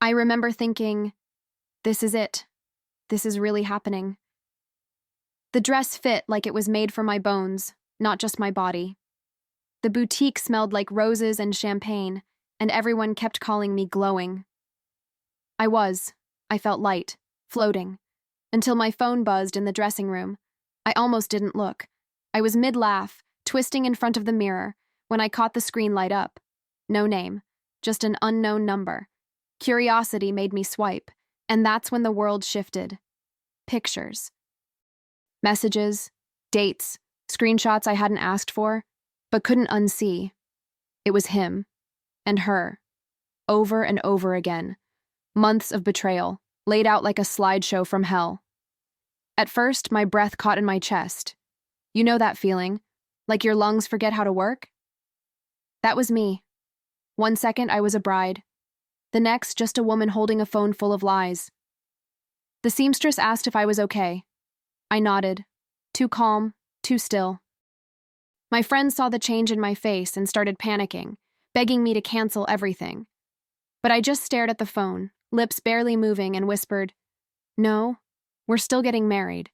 I remember thinking, this is it. This is really happening. The dress fit like it was made for my bones, not just my body. The boutique smelled like roses and champagne, and everyone kept calling me glowing. I felt light, floating, until my phone buzzed in the dressing room. I almost didn't look. I was mid-laugh, twisting in front of the mirror, when I caught the screen light up. No name, just an unknown number. Curiosity made me swipe, and that's when the world shifted. Pictures. Messages, dates, screenshots I hadn't asked for, but couldn't unsee. It was him, and her, over and over again. Months of betrayal, laid out like a slideshow from hell. At first, my breath caught in my chest. You know that feeling, like your lungs forget how to work? That was me. 1 second, I was a bride. The next, just a woman holding a phone full of lies. The seamstress asked if I was okay. I nodded. Too calm, too still. My friends saw the change in my face and started panicking, begging me to cancel everything. But I just stared at the phone, lips barely moving, and whispered, "No, we're still getting married."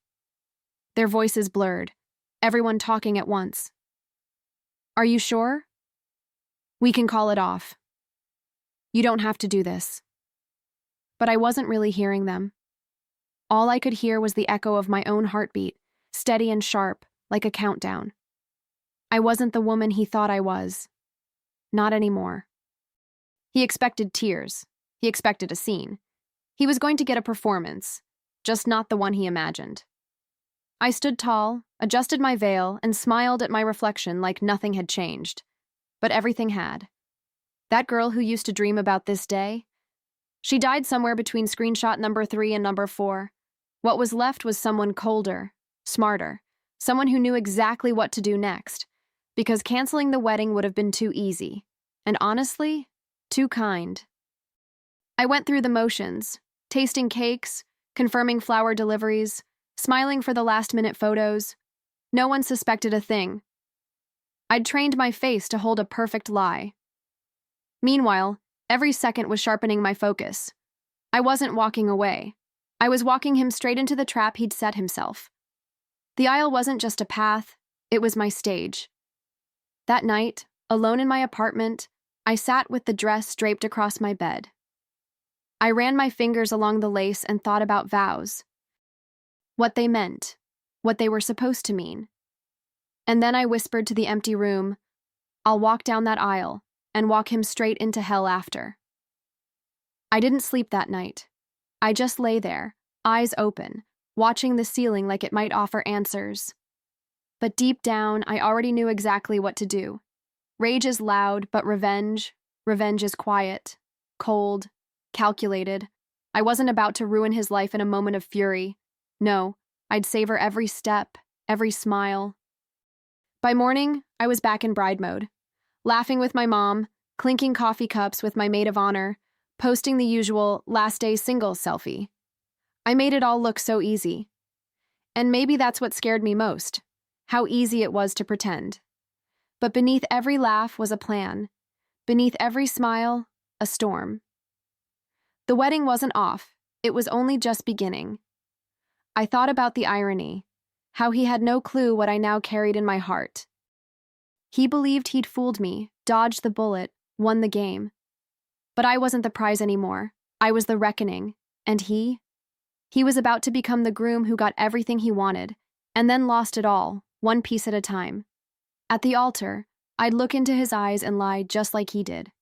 Their voices blurred, everyone talking at once. "Are you sure? We can call it off. You don't have to do this." But I wasn't really hearing them. All I could hear was the echo of my own heartbeat, steady and sharp, like a countdown. I wasn't the woman he thought I was. Not anymore. He expected tears. He expected a scene. He was going to get a performance, just not the one he imagined. I stood tall, adjusted my veil, and smiled at my reflection like nothing had changed. But everything had. That girl who used to dream about this day, she died somewhere between screenshot number 3 and number 4. What was left was someone colder, smarter, someone who knew exactly what to do next, because canceling the wedding would have been too easy, and honestly, too kind. I went through the motions, tasting cakes, confirming flower deliveries, smiling for the last-minute photos. No one suspected a thing. I'd trained my face to hold a perfect lie. Meanwhile, every second was sharpening my focus. I wasn't walking away. I was walking him straight into the trap he'd set himself. The aisle wasn't just a path, it was my stage. That night, alone in my apartment, I sat with the dress draped across my bed. I ran my fingers along the lace and thought about vows. What they meant, what they were supposed to mean. And then I whispered to the empty room, "I'll walk down that aisle and walk him straight into hell after." I didn't sleep that night. I just lay there, eyes open, watching the ceiling like it might offer answers. But deep down, I already knew exactly what to do. Rage is loud, but revenge is quiet, cold, calculated. I wasn't about to ruin his life in a moment of fury. No, I'd savor every step, every smile. By morning, I was back in bride mode, laughing with my mom, clinking coffee cups with my maid of honor, posting the usual last day singles selfie. I made it all look so easy. And maybe that's what scared me most, how easy it was to pretend. But beneath every laugh was a plan. Beneath every smile, a storm. The wedding wasn't off, it was only just beginning. I thought about the irony, how he had no clue what I now carried in my heart. He believed he'd fooled me, dodged the bullet, won the game. But I wasn't the prize anymore. I was the reckoning. And he was about to become the groom who got everything he wanted, and then lost it all, one piece at a time. At the altar, I'd look into his eyes and lie just like he did.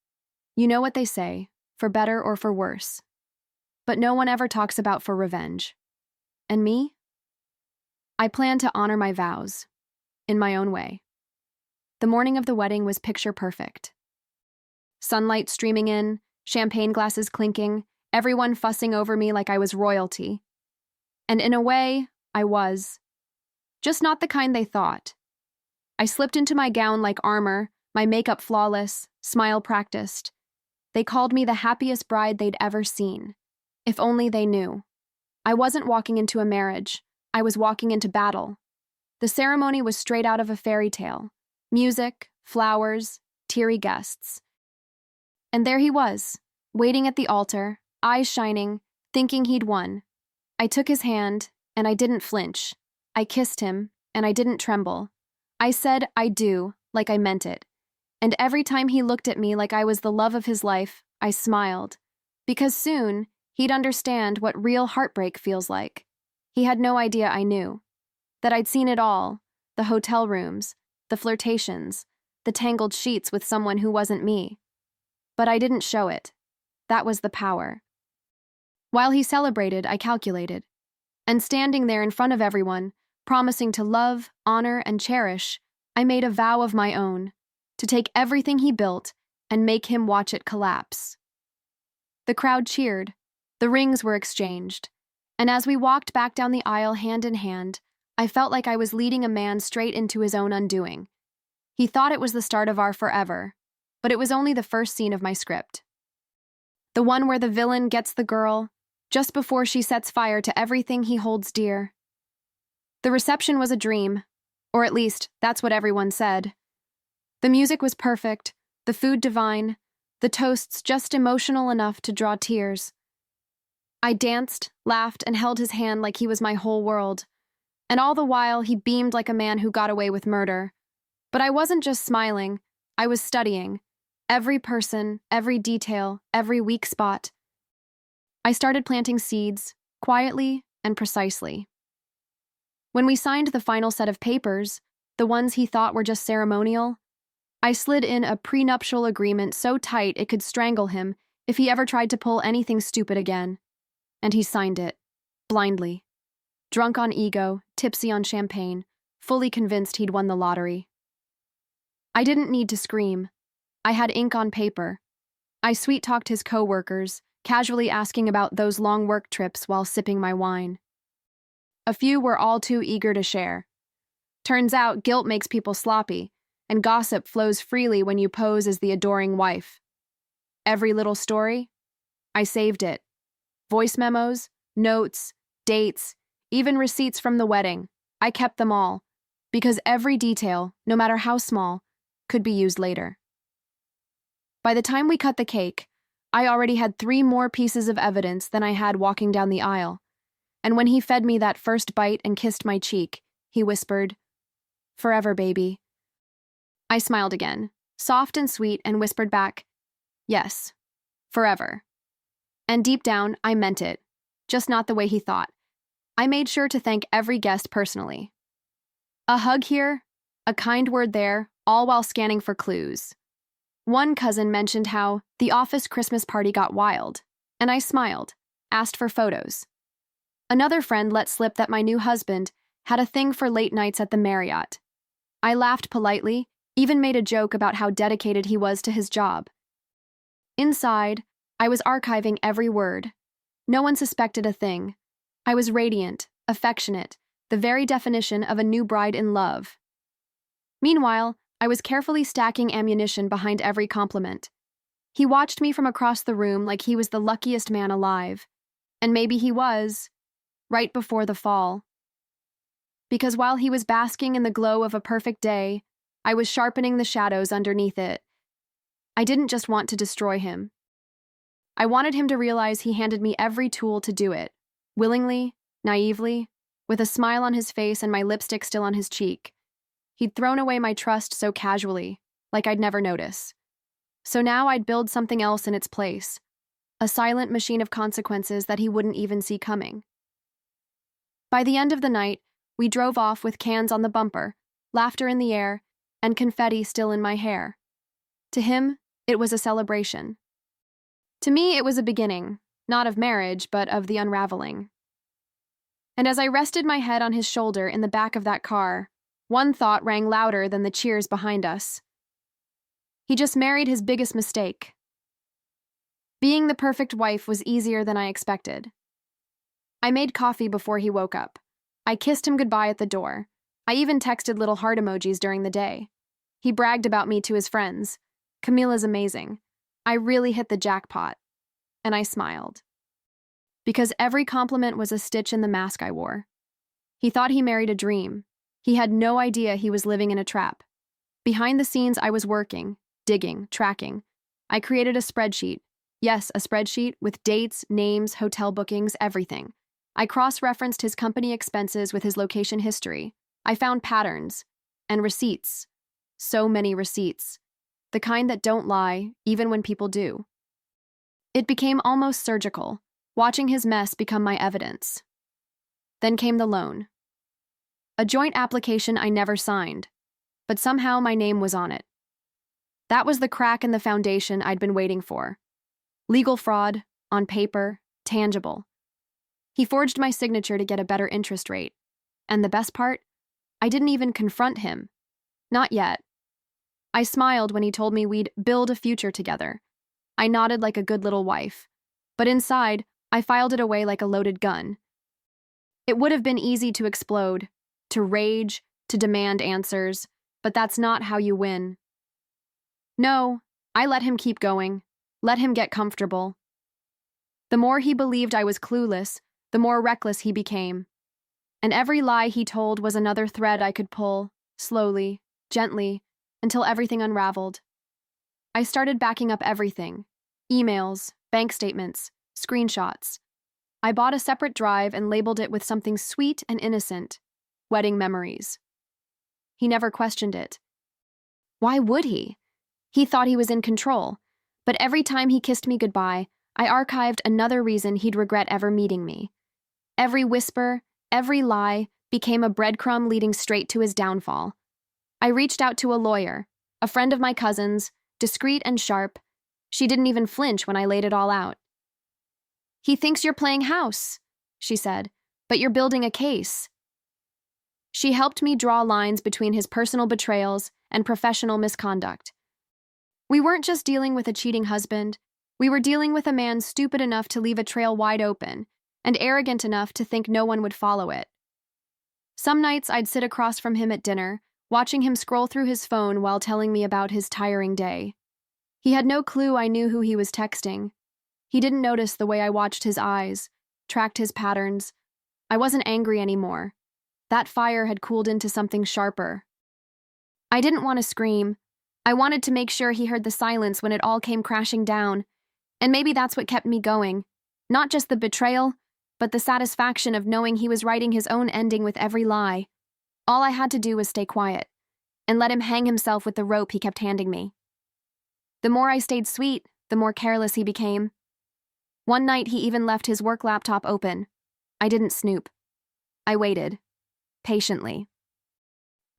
You know what they say, for better or for worse. But no one ever talks about for revenge. And me? I planned to honor my vows, in my own way. The morning of the wedding was picture perfect. Sunlight streaming in, champagne glasses clinking, everyone fussing over me like I was royalty. And in a way, I was. Just not the kind they thought. I slipped into my gown like armor, my makeup flawless, smile practiced. They called me the happiest bride they'd ever seen. If only they knew. I wasn't walking into a marriage. I was walking into battle. The ceremony was straight out of a fairy tale. Music, flowers, teary guests. And there he was, waiting at the altar, eyes shining, thinking he'd won. I took his hand, and I didn't flinch. I kissed him, and I didn't tremble. I said, "I do," like I meant it. And every time he looked at me like I was the love of his life, I smiled. Because soon, he'd understand what real heartbreak feels like. He had no idea I knew. That I'd seen it all, the hotel rooms, the flirtations, the tangled sheets with someone who wasn't me. But I didn't show it. That was the power. While he celebrated, I calculated. And standing there in front of everyone, promising to love, honor, and cherish, I made a vow of my own, to take everything he built and make him watch it collapse. The crowd cheered, the rings were exchanged, and as we walked back down the aisle hand in hand, I felt like I was leading a man straight into his own undoing. He thought it was the start of our forever, but it was only the first scene of my script. The one where the villain gets the girl, just before she sets fire to everything he holds dear. The reception was a dream, or at least, that's what everyone said. The music was perfect, the food divine, the toasts just emotional enough to draw tears. I danced, laughed, and held his hand like he was my whole world. And all the while, he beamed like a man who got away with murder. But I wasn't just smiling, I was studying. Every person, every detail, every weak spot. I started planting seeds, quietly and precisely. When we signed the final set of papers, the ones he thought were just ceremonial, I slid in a prenuptial agreement so tight it could strangle him if he ever tried to pull anything stupid again. And he signed it, blindly. Drunk on ego, tipsy on champagne, fully convinced he'd won the lottery. I didn't need to scream. I had ink on paper. I sweet-talked his co-workers, casually asking about those long work trips while sipping my wine. A few were all too eager to share. Turns out guilt makes people sloppy, and gossip flows freely when you pose as the adoring wife. Every little story? I saved it. Voice memos, notes, dates, even receipts from the wedding. I kept them all, because every detail, no matter how small, could be used later. By the time we cut the cake, I already had 3 more pieces of evidence than I had walking down the aisle, and when he fed me that first bite and kissed my cheek, he whispered, "Forever, baby." I smiled again, soft and sweet, and whispered back, "Yes, forever." And deep down, I meant it, just not the way he thought. I made sure to thank every guest personally. A hug here, a kind word there, all while scanning for clues. One cousin mentioned how the office Christmas party got wild, and I smiled, asked for photos. Another friend let slip that my new husband had a thing for late nights at the Marriott. I laughed politely, even made a joke about how dedicated he was to his job. Inside, I was archiving every word. No one suspected a thing. I was radiant, affectionate, the very definition of a new bride in love. Meanwhile, I was carefully stacking ammunition behind every compliment. He watched me from across the room like he was the luckiest man alive. And maybe he was, right before the fall. Because while he was basking in the glow of a perfect day, I was sharpening the shadows underneath it. I didn't just want to destroy him. I wanted him to realize he handed me every tool to do it, willingly, naively, with a smile on his face and my lipstick still on his cheek. He'd thrown away my trust so casually, like I'd never notice. So now I'd build something else in its place, a silent machine of consequences that he wouldn't even see coming. By the end of the night, we drove off with cans on the bumper, laughter in the air, and confetti still in my hair. To him, it was a celebration. To me, it was a beginning, not of marriage, but of the unraveling. And as I rested my head on his shoulder in the back of that car, one thought rang louder than the cheers behind us. He just married his biggest mistake. Being the perfect wife was easier than I expected. I made coffee before he woke up. I kissed him goodbye at the door. I even texted little heart emojis during the day. He bragged about me to his friends. "Camila's amazing. I really hit the jackpot." And I smiled. Because every compliment was a stitch in the mask I wore. He thought he married a dream. He had no idea he was living in a trap. Behind the scenes, I was working, digging, tracking. I created a spreadsheet, Yes, a spreadsheet with dates, names, hotel bookings, everything. I cross-referenced his company expenses with his location history. I found patterns and receipts. So many receipts. The kind that don't lie, even when people do. It became almost surgical, watching his mess become my evidence. Then came the loan. A joint application I never signed, but somehow my name was on it. That was the crack in the foundation I'd been waiting for. Legal fraud, on paper, tangible. He forged my signature to get a better interest rate. And the best part? I didn't even confront him. Not yet. I smiled when he told me we'd build a future together. I nodded like a good little wife. But inside, I filed it away like a loaded gun. It would have been easy to explode, to rage, to demand answers, but that's not how you win. No, I let him keep going, let him get comfortable. The more he believed I was clueless, the more reckless he became. And every lie he told was another thread I could pull, slowly, gently, until everything unraveled. I started backing up everything: emails, bank statements, screenshots. I bought a separate drive and labeled it with something sweet and innocent: wedding memories. He never questioned it. Why would he? He thought he was in control, but every time he kissed me goodbye, I archived another reason he'd regret ever meeting me. Every whisper, every lie became a breadcrumb leading straight to his downfall. I reached out to a lawyer, a friend of my cousin's, discreet and sharp. She didn't even flinch when I laid it all out. "He thinks you're playing house," she said, "but you're building a case." She helped me draw lines between his personal betrayals and professional misconduct. We weren't just dealing with a cheating husband, we were dealing with a man stupid enough to leave a trail wide open and arrogant enough to think no one would follow it. Some nights I'd sit across from him at dinner, watching him scroll through his phone while telling me about his tiring day. He had no clue I knew who he was texting. He didn't notice the way I watched his eyes, tracked his patterns. I wasn't angry anymore. That fire had cooled into something sharper. I didn't want to scream. I wanted to make sure he heard the silence when it all came crashing down. And maybe that's what kept me going. Not just the betrayal, but the satisfaction of knowing he was writing his own ending with every lie. All I had to do was stay quiet and let him hang himself with the rope he kept handing me. The more I stayed sweet, the more careless he became. One night he even left his work laptop open. I didn't snoop. I waited, patiently.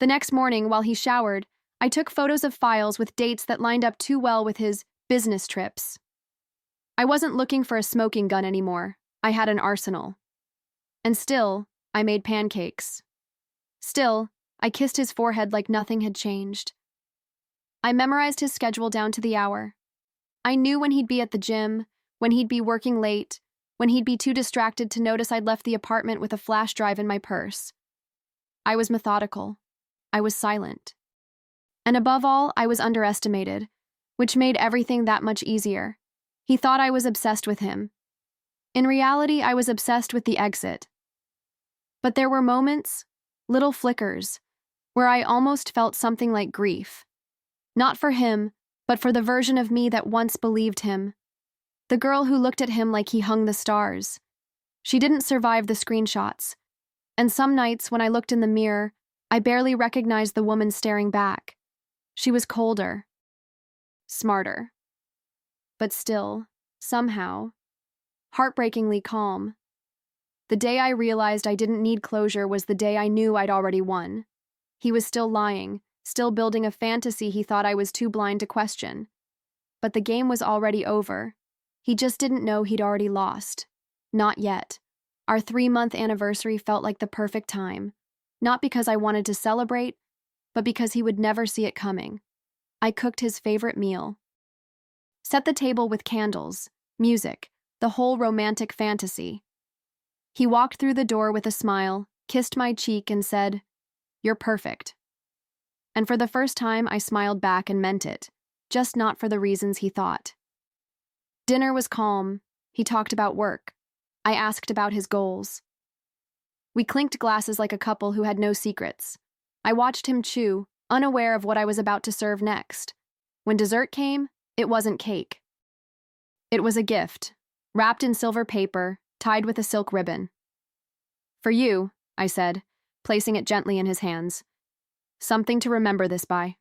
The next morning, while he showered, I took photos of files with dates that lined up too well with his business trips. I wasn't looking for a smoking gun anymore. I had an arsenal. And still, I made pancakes. Still, I kissed his forehead like nothing had changed. I memorized his schedule down to the hour. I knew when he'd be at the gym, when he'd be working late, when he'd be too distracted to notice I'd left the apartment with a flash drive in my purse. I was methodical. I was silent. And above all, I was underestimated, which made everything that much easier. He thought I was obsessed with him. In reality, I was obsessed with the exit. But there were moments, little flickers, where I almost felt something like grief. Not for him, but for the version of me that once believed him. The girl who looked at him like he hung the stars. She didn't survive the screenshots. And some nights, when I looked in the mirror, I barely recognized the woman staring back. She was colder. Smarter. But still, somehow, heartbreakingly calm. The day I realized I didn't need closure was the day I knew I'd already won. He was still lying, still building a fantasy he thought I was too blind to question. But the game was already over. He just didn't know he'd already lost. Not yet. Our 3-month anniversary felt like the perfect time. Not because I wanted to celebrate, but because he would never see it coming. I cooked his favorite meal. Set the table with candles, music, the whole romantic fantasy. He walked through the door with a smile, kissed my cheek, and said, "You're perfect." And for the first time, I smiled back and meant it, just not for the reasons he thought. Dinner was calm. He talked about work. I asked about his goals. We clinked glasses like a couple who had no secrets. I watched him chew, unaware of what I was about to serve next. When dessert came, it wasn't cake. It was a gift, wrapped in silver paper, tied with a silk ribbon. For you, I said, placing it gently in his hands. Something to remember this by.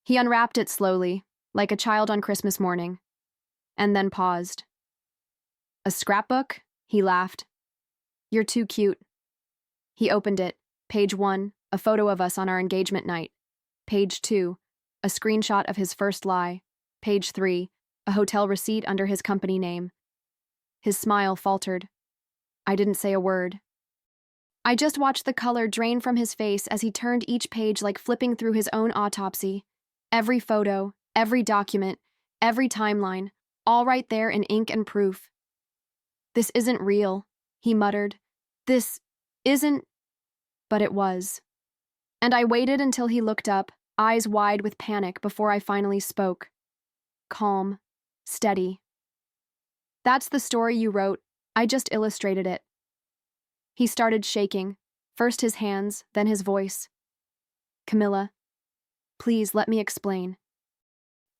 He unwrapped it slowly, like a child on Christmas morning, and then paused. A scrapbook? He laughed. You're too cute. He opened it. Page 1, a photo of us on our engagement night. Page 2, a screenshot of his first lie. Page 3, a hotel receipt under his company name. His smile faltered. I didn't say a word. I just watched the color drain from his face as he turned each page like flipping through his own autopsy. Every photo, every document, every timeline, all right there in ink and proof. This isn't real, he muttered. This isn't... But it was. And I waited until he looked up, eyes wide with panic, before I finally spoke. Calm, steady. That's the story you wrote. I just illustrated it. He started shaking, first his hands, then his voice. Camilla, please let me explain.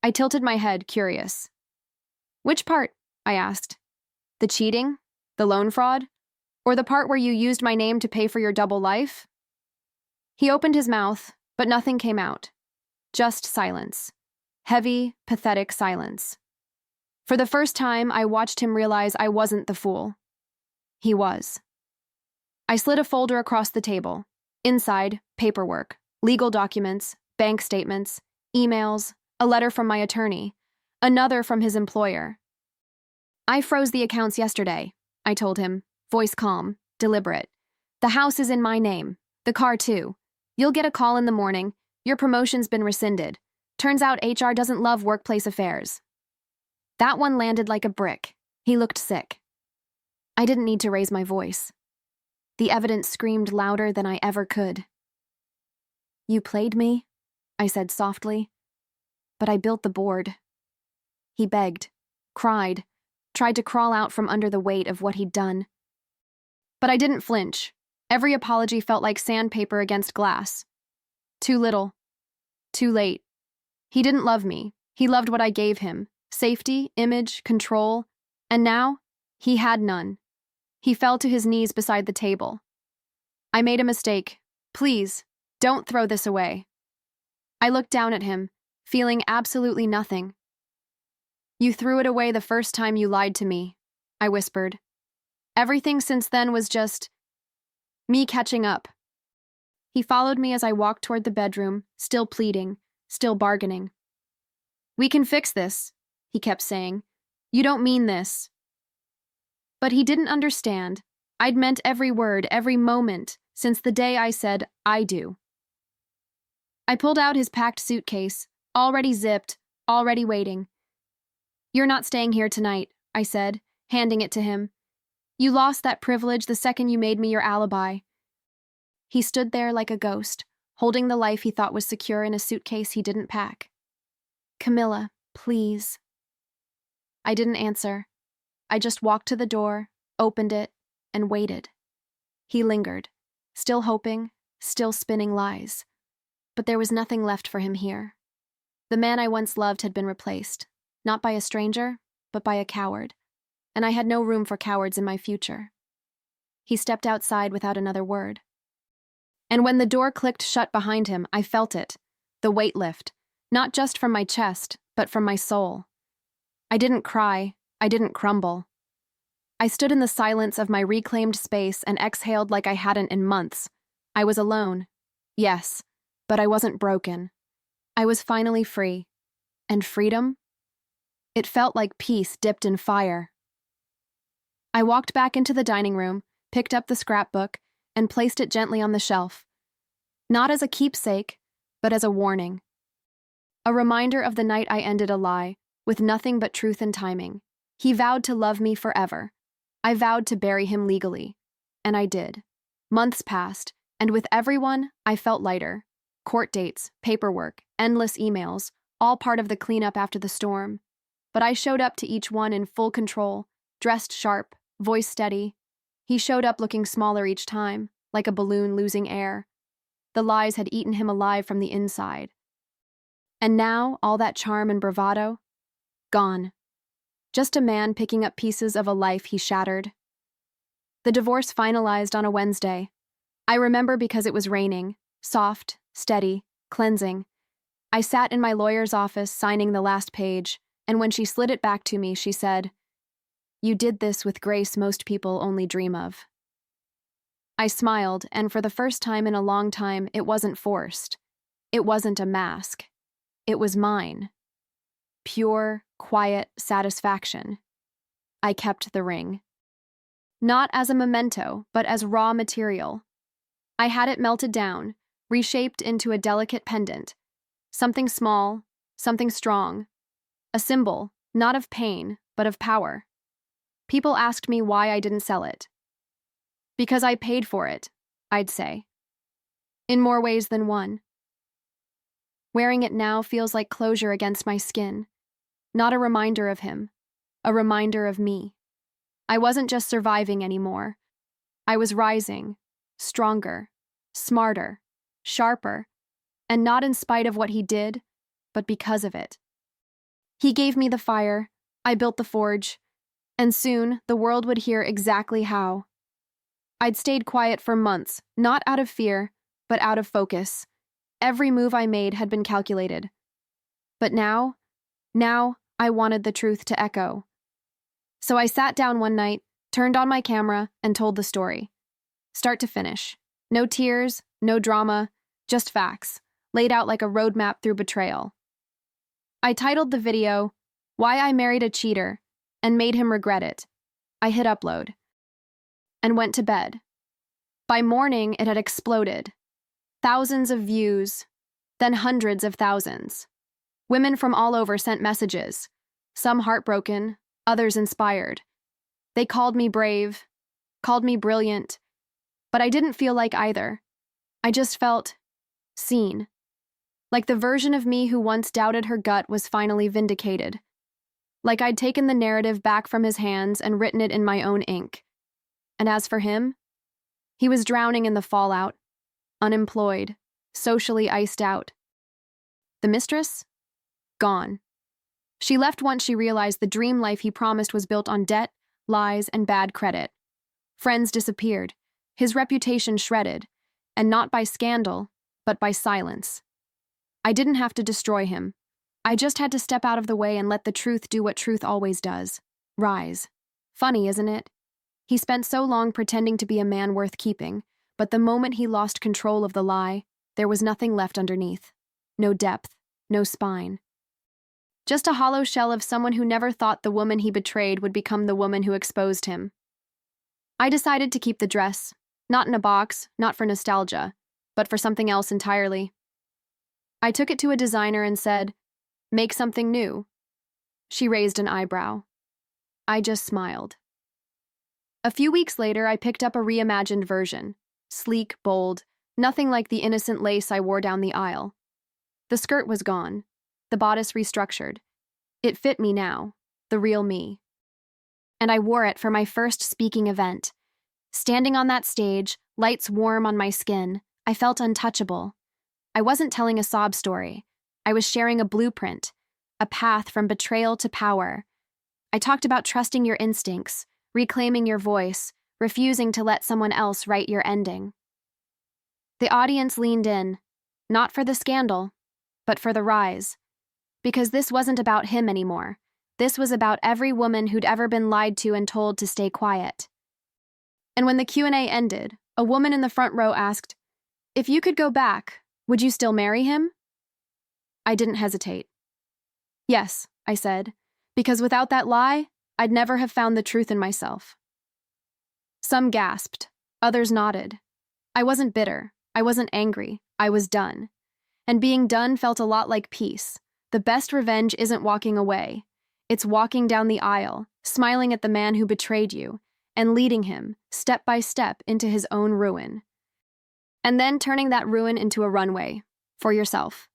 I tilted my head, curious. Which part? I asked. The cheating? The loan fraud? Or the part where you used my name to pay for your double life? He opened his mouth, but nothing came out. Just silence. Heavy, pathetic silence. For the first time, I watched him realize I wasn't the fool. He was. I slid a folder across the table. Inside, paperwork, legal documents, bank statements, emails, a letter from my attorney, another from his employer. I froze the accounts yesterday, I told him, voice calm, deliberate. The house is in my name. The car, too. You'll get a call in the morning. Your promotion's been rescinded. Turns out HR doesn't love workplace affairs. That one landed like a brick. He looked sick. I didn't need to raise my voice. The evidence screamed louder than I ever could. You played me, I said softly, but I built the board. He begged, cried, tried to crawl out from under the weight of what he'd done. But I didn't flinch. Every apology felt like sandpaper against glass. Too little. Too late. He didn't love me. He loved what I gave him. Safety, image, control. And now, he had none. He fell to his knees beside the table. I made a mistake. Please, don't throw this away. I looked down at him, feeling absolutely nothing. You threw it away the first time you lied to me, I whispered. Everything since then was just me catching up. He followed me as I walked toward the bedroom, still pleading, still bargaining. We can fix this, he kept saying. You don't mean this. But he didn't understand. I'd meant every word, every moment, since the day I said, I do. I pulled out his packed suitcase, already zipped, already waiting. You're not staying here tonight, I said, handing it to him. You lost that privilege the second you made me your alibi. He stood there like a ghost, holding the life he thought was secure in a suitcase he didn't pack. Camilla, please. I didn't answer. I just walked to the door, opened it, and waited. He lingered, still hoping, still spinning lies. But there was nothing left for him here. The man I once loved had been replaced, not by a stranger, but by a coward, and I had no room for cowards in my future. He stepped outside without another word. And when the door clicked shut behind him, I felt it, the weight lift, not just from my chest, but from my soul. I didn't cry, I didn't crumble. I stood in the silence of my reclaimed space and exhaled like I hadn't in months. I was alone, yes, but I wasn't broken. I was finally free. And freedom? It felt like peace dipped in fire. I walked back into the dining room, picked up the scrapbook, and placed it gently on the shelf. Not as a keepsake, but as a warning. A reminder of the night I ended a lie, with nothing but truth and timing. He vowed to love me forever. I vowed to bury him legally. And I did. Months passed, and with everyone, I felt lighter. Court dates, paperwork, endless emails, all part of the cleanup after the storm. But I showed up to each one in full control, dressed sharp, voice steady. He showed up looking smaller each time, like a balloon losing air. The lies had eaten him alive from the inside. And now, all that charm and bravado? Gone. just a man picking up pieces of a life he shattered. The divorce finalized on a Wednesday. I remember because it was raining, soft, steady, cleansing. I sat in my lawyer's office signing the last page, and when she slid it back to me, she said, "You did this with grace most people only dream of." I smiled, and for the first time in a long time, it wasn't forced. It wasn't a mask. It was mine. Pure, quiet satisfaction. I kept the ring. Not as a memento, but as raw material. I had it melted down, reshaped into a delicate pendant. Something small, something strong. A symbol, not of pain, but of power. People asked me why I didn't sell it. Because I paid for it, I'd say. In more ways than one. Wearing it now feels like closure against my skin. Not a reminder of him, a reminder of me. I wasn't just surviving anymore. I was rising, stronger, smarter, sharper, and not in spite of what he did, but because of it. He gave me the fire, I built the forge, and soon the world would hear exactly how. I'd stayed quiet for months, not out of fear, but out of focus. Every move I made had been calculated. But now I wanted the truth to echo. So I sat down one night, turned on my camera, and told the story. Start to finish. No tears, no drama, just facts, laid out like a roadmap through betrayal. I titled the video, "Why I Married a Cheater," and made him regret it. I hit upload. And went to bed. By morning, it had exploded. Thousands of views, then hundreds of thousands. Women from all over sent messages, some heartbroken, others inspired. They called me brave, called me brilliant, but I didn't feel like either. I just felt seen. Like the version of me who once doubted her gut was finally vindicated. Like I'd taken the narrative back from his hands and written it in my own ink. And as for him, he was drowning in the fallout, unemployed, socially iced out. The mistress? Gone. She left once she realized the dream life he promised was built on debt, lies, and bad credit. Friends disappeared, his reputation shredded, and not by scandal, but by silence. I didn't have to destroy him. I just had to step out of the way and let the truth do what truth always does. Rise. Funny, isn't it? He spent so long pretending to be a man worth keeping, but the moment he lost control of the lie, there was nothing left underneath. No depth, no spine. Just a hollow shell of someone who never thought the woman he betrayed would become the woman who exposed him. I decided to keep the dress, not in a box, not for nostalgia, but for something else entirely. I took it to a designer and said, "Make something new." She raised an eyebrow. I just smiled. A few weeks later, I picked up a reimagined version. Sleek, bold, nothing like the innocent lace I wore down the aisle. The skirt was gone, the bodice restructured. It fit me now, the real me. And I wore it for my first speaking event. Standing on that stage, lights warm on my skin, I felt untouchable. I wasn't telling a sob story. I was sharing a blueprint, a path from betrayal to power. I talked about trusting your instincts, reclaiming your voice, refusing to let someone else write your ending. The audience leaned in, not for the scandal, but for the rise. Because this wasn't about him anymore. This was about every woman who'd ever been lied to and told to stay quiet. And when the Q&A ended, a woman in the front row asked, "If you could go back, would you still marry him?" I didn't hesitate. "Yes," I said, "because without that lie, I'd never have found the truth in myself." Some gasped, others nodded. I wasn't bitter, I wasn't angry, I was done. And being done felt a lot like peace. The best revenge isn't walking away. It's walking down the aisle, smiling at the man who betrayed you, and leading him, step by step, into his own ruin. And then turning that ruin into a runway, for yourself.